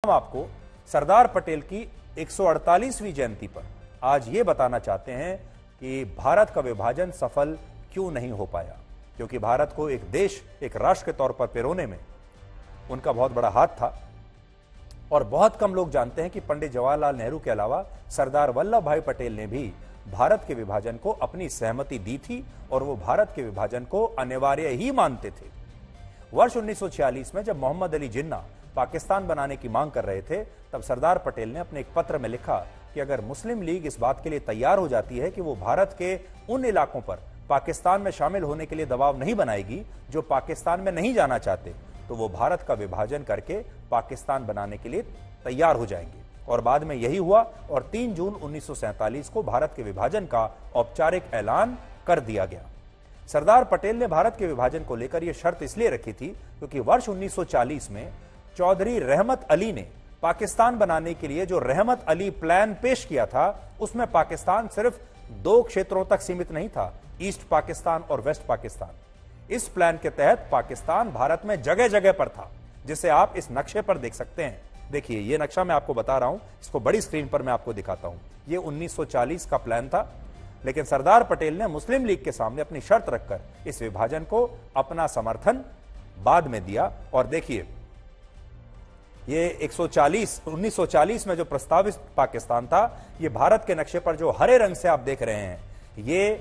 हम आपको सरदार पटेल की 148वीं जयंती पर आज ये बताना चाहते हैं कि भारत का विभाजन सफल क्यों नहीं हो पाया, क्योंकि भारत को एक देश, एक राष्ट्र के तौर पर पिरोने में उनका बहुत बड़ा हाथ था। और बहुत कम लोग जानते हैं कि पंडित जवाहरलाल नेहरू के अलावा सरदार वल्लभ भाई पटेल ने भी भारत के विभाजन को अपनी सहमति दी थी और वो भारत के विभाजन को अनिवार्य ही मानते थे। वर्ष 1946 में जब मोहम्मद अली जिन्ना पाकिस्तान बनाने की मांग कर रहे थे, तब सरदार पटेल ने अपने एक पत्र में लिखा कि अगर मुस्लिम लीग इस बात के लिए तैयार हो जाती है कि वो भारत के उन इलाकों पर पाकिस्तान में शामिल होने के लिए दबाव नहीं बनाएगी जो पाकिस्तान में नहीं जाना चाहते, तो वो भारत का विभाजन करके पाकिस्तान बनाने के लिए तैयार हो जाएंगे। और बाद में यही हुआ और 3 जून 1947 को भारत के विभाजन का औपचारिक ऐलान कर दिया गया। सरदार पटेल ने भारत के विभाजन को लेकर यह शर्त इसलिए रखी थी क्योंकि वर्ष 1940 में चौधरी रहमत अली ने पाकिस्तान बनाने के लिए जो रहमत अली प्लान पेश किया था, उसमें पाकिस्तान सिर्फ 2 क्षेत्रों तक सीमित नहीं था, ईस्ट पाकिस्तान और वेस्ट पाकिस्तान। इस प्लान के तहत पाकिस्तान भारत में जगह जगह पर था, जिसे आप इस नक्शे पर देख सकते हैं। देखिए, ये नक्शा मैं आपको बता रहा हूं, इसको बड़ी स्क्रीन पर मैं आपको दिखाता हूं। ये 1940 का प्लान था, लेकिन सरदार पटेल ने मुस्लिम लीग के सामने अपनी शर्त रखकर इस विभाजन को अपना समर्थन बाद में दिया। और देखिए, ये 1940 में जो प्रस्तावित पाकिस्तान था, ये भारत के नक्शे पर जो हरे रंग से आप देख रहे हैं, ये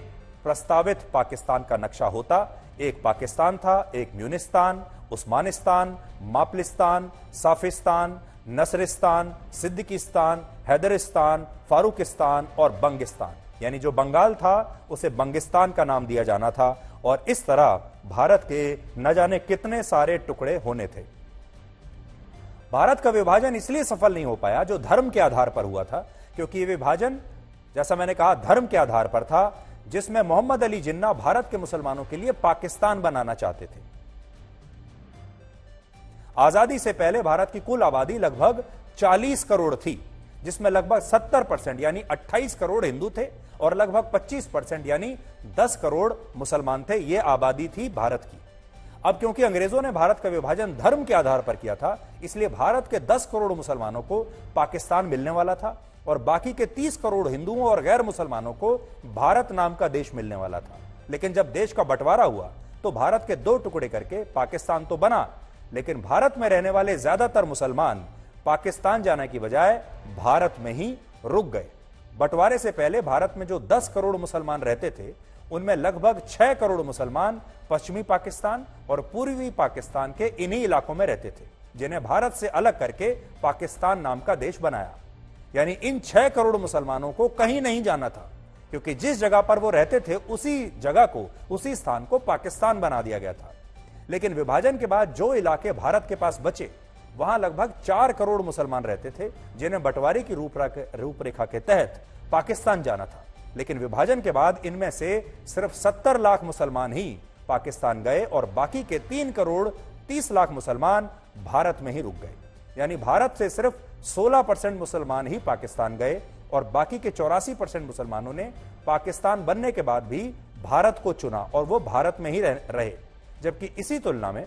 प्रस्तावित पाकिस्तान का नक्शा होता। एक पाकिस्तान था, एक म्यूनिस्तान, उस्मानिस्तान, मापलिस्तान, साफिस्तान, नसरिस्तान, सिद्दीकिस्तान, हैदरिस्तान, फारूकिस्तान और बंगिस्तान, यानी जो बंगाल था उसे बंगिस्तान का नाम दिया जाना था। और इस तरह भारत के न जाने कितने सारे टुकड़े होने थे। भारत का विभाजन इसलिए सफल नहीं हो पाया जो धर्म के आधार पर हुआ था, क्योंकि यह विभाजन, जैसा मैंने कहा, धर्म के आधार पर था, जिसमें मोहम्मद अली जिन्ना भारत के मुसलमानों के लिए पाकिस्तान बनाना चाहते थे। आजादी से पहले भारत की कुल आबादी लगभग 40 करोड़ थी, जिसमें लगभग 70% यानी 28 करोड़ हिंदू थे और लगभग 25% यानी 10 करोड़ मुसलमान थे। यह आबादी थी भारत की। अब क्योंकि अंग्रेजों ने भारत का विभाजन धर्म के आधार पर किया था, इसलिए भारत के 10 करोड़ मुसलमानों को पाकिस्तान मिलने वाला था और बाकी के 30 करोड़ हिंदुओं और गैर मुसलमानों को भारत नाम का देश मिलने वाला था। लेकिन जब देश का बंटवारा हुआ तो भारत के 2 टुकड़े करके पाकिस्तान तो बना, लेकिन भारत में रहने वाले ज्यादातर मुसलमान पाकिस्तान जाने की बजाय भारत में ही रुक गए। बंटवारे से पहले भारत में जो 10 करोड़ मुसलमान रहते थे, उनमें लगभग 6 करोड़ मुसलमान पश्चिमी पाकिस्तान और पूर्वी पाकिस्तान के इन्हीं इलाकों में रहते थे, जिन्हें भारत से अलग करके पाकिस्तान नाम का देश बनाया। यानी इन 6 करोड़ मुसलमानों को कहीं नहीं जाना था, क्योंकि जिस जगह पर वो रहते थे उसी जगह को, उसी स्थान को पाकिस्तान बना दिया गया था। लेकिन विभाजन के बाद जो इलाके भारत के पास बचे, वहां लगभग 4 करोड़ मुसलमान रहते थे, जिन्हें बंटवारे की रूपरेखा के तहत पाकिस्तान जाना था। लेकिन विभाजन के बाद इनमें से सिर्फ 70 लाख मुसलमान ही पाकिस्तान गए और बाकी के 3 करोड़ 30 लाख मुसलमान भारत में ही रुक गए। यानी भारत से सिर्फ 16% मुसलमान ही पाकिस्तान गए और बाकी के 84% मुसलमानों ने पाकिस्तान बनने के बाद भी भारत को चुना और वो भारत में ही रहे। जबकि इसी तुलना में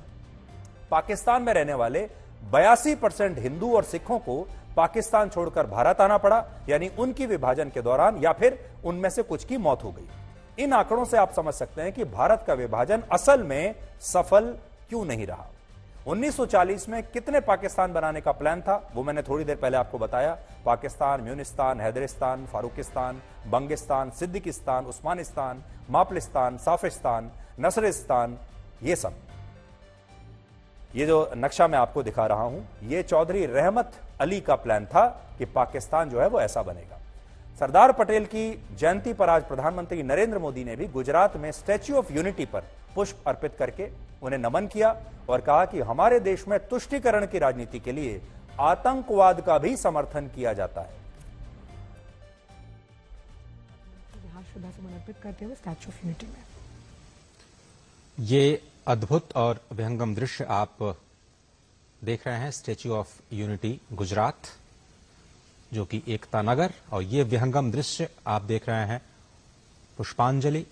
पाकिस्तान में रहने वाले 82% हिंदू और सिखों को पाकिस्तान छोड़कर भारत आना पड़ा, यानी उनकी विभाजन के दौरान या फिर उनमें से कुछ की मौत हो गई। इन आंकड़ों से आप समझ सकते हैं कि भारत का विभाजन असल में सफल क्यों नहीं रहा। 1940 में कितने पाकिस्तान बनाने का प्लान था, वो मैंने थोड़ी देर पहले आपको बताया। पाकिस्तान, म्यूनिस्तान, हैदरिस्तान, फारूकिस्तान, बंगिस्तान, सिद्दीकिस्तान, उस्मानिस्तान, मापलिस्तान, साफिस्तान, नसरिस्तान, ये सब। ये जो नक्शा मैं आपको दिखा रहा हूं, ये चौधरी रहमत अली का प्लान था कि पाकिस्तान जो है वो ऐसा बनेगा। सरदार पटेल की जयंती पर आज प्रधानमंत्री नरेंद्र मोदी ने भी गुजरात में स्टैच्यू ऑफ यूनिटी पर पुष्प अर्पित करके उन्हें नमन किया और कहा कि हमारे देश में तुष्टीकरण की राजनीति के लिए आतंकवाद का भी समर्थन किया जाता है। श्रद्धा सुमन अर्पित करते हुए स्टैच्यू ऑफ यूनिटी में ये अद्भुत और विहंगम दृश्य आप देख रहे हैं। स्टैच्यू ऑफ यूनिटी गुजरात, जो कि एकता नगर, और ये विहंगम दृश्य आप देख रहे हैं पुष्पांजलि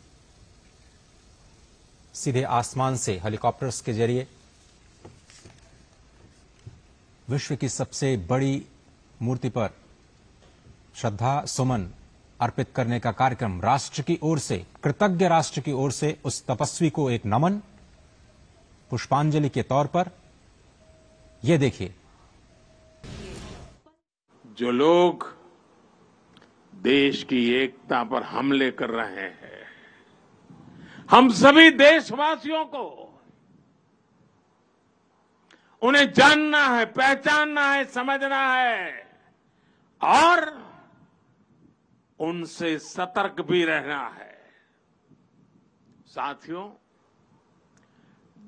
सीधे आसमान से हेलीकॉप्टर्स के जरिए विश्व की सबसे बड़ी मूर्ति पर श्रद्धा सुमन अर्पित करने का कार्यक्रम, राष्ट्र की ओर से, कृतज्ञ राष्ट्र की ओर से उस तपस्वी को एक नमन, पुष्पांजलि के तौर पर। यह देखिए, जो लोग देश की एकता पर हमले कर रहे हैं, हम सभी देशवासियों को उन्हें जानना है, पहचानना है, समझना है और उनसे सतर्क भी रहना है। साथियों,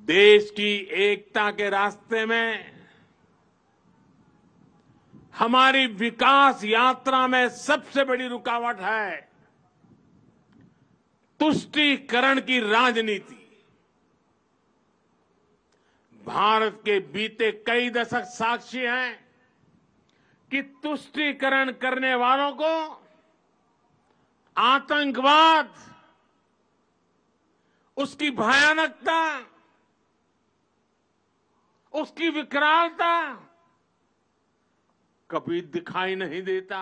देश की एकता के रास्ते में, हमारी विकास यात्रा में सबसे बड़ी रुकावट है तुष्टीकरण की राजनीति। भारत के बीते कई दशक साक्षी हैं कि तुष्टीकरण करने वालों को आतंकवाद, उसकी भयानकता, उसकी विकरालता कभी दिखाई नहीं देता।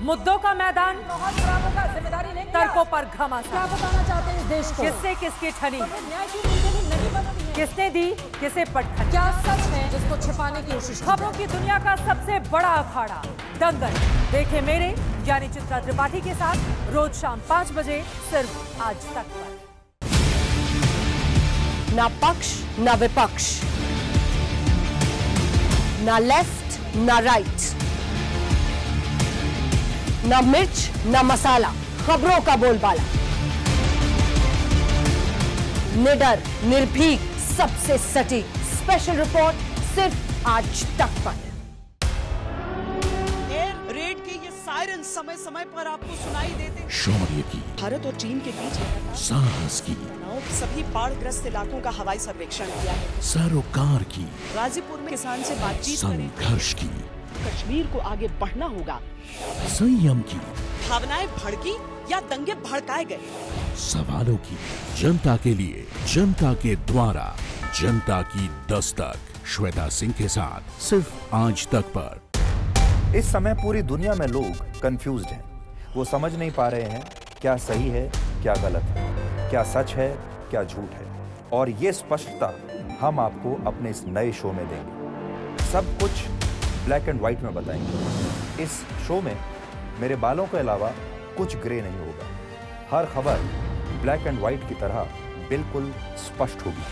मुद्दों का मैदान, बहुत बराबर का जिम्मेदारी नहीं, तर्कों पर घमासान। क्या बताना चाहते हैं इस देश को? किससे किसकी ठनी, न्याय की नीति नहीं बनती है। किसने दी किसे पटखनी। क्या सच है जिसको छिपाने की कोशिश? खबरों की दुनिया का सबसे बड़ा अखाड़ा दंगल देखे मेरे यानी चित्रा त्रिपाठी के साथ रोज शाम 5 बजे सिर्फ आज तक पर। ना पक्ष ना विपक्ष, ना लेफ्ट ना राइट, ना मिर्च ना मसाला, खबरों का बोलबाला, निडर निर्भीक सबसे सटीक स्पेशल रिपोर्ट सिर्फ आज तक पर। एयर रेड के ये सायरन समय समय पर आपको सुनाई देते। शौर्य की, भारत और चीन के बीच साहस की, सभी बाढ़ग्रस्त इलाकों का हवाई सर्वेक्षण किया है। सरोकार की, गाजीपुर में किसान से बातचीत करें। संघर्ष की, कश्मीर को आगे बढ़ना होगा। संयम की, भावनाएं भड़की या दंगे भड़काए गए। सवालों की, जनता के लिए, जनता के द्वारा, जनता की दस्तक। श्वेता सिंह के साथ सिर्फ आज तक पर। इस समय पूरी दुनिया में लोग कंफ्यूज्ड हैं। वो समझ नहीं पा रहे हैं क्या सही है, क्या गलत है, क्या सच है, क्या झूठ है। और ये स्पष्टता हम आपको अपने इस नए शो में देंगे। सब कुछ ब्लैक एंड व्हाइट में बताएंगे। इस शो में मेरे बालों के अलावा कुछ ग्रे नहीं होगा। हर खबर ब्लैक एंड व्हाइट की तरह बिल्कुल स्पष्ट होगी।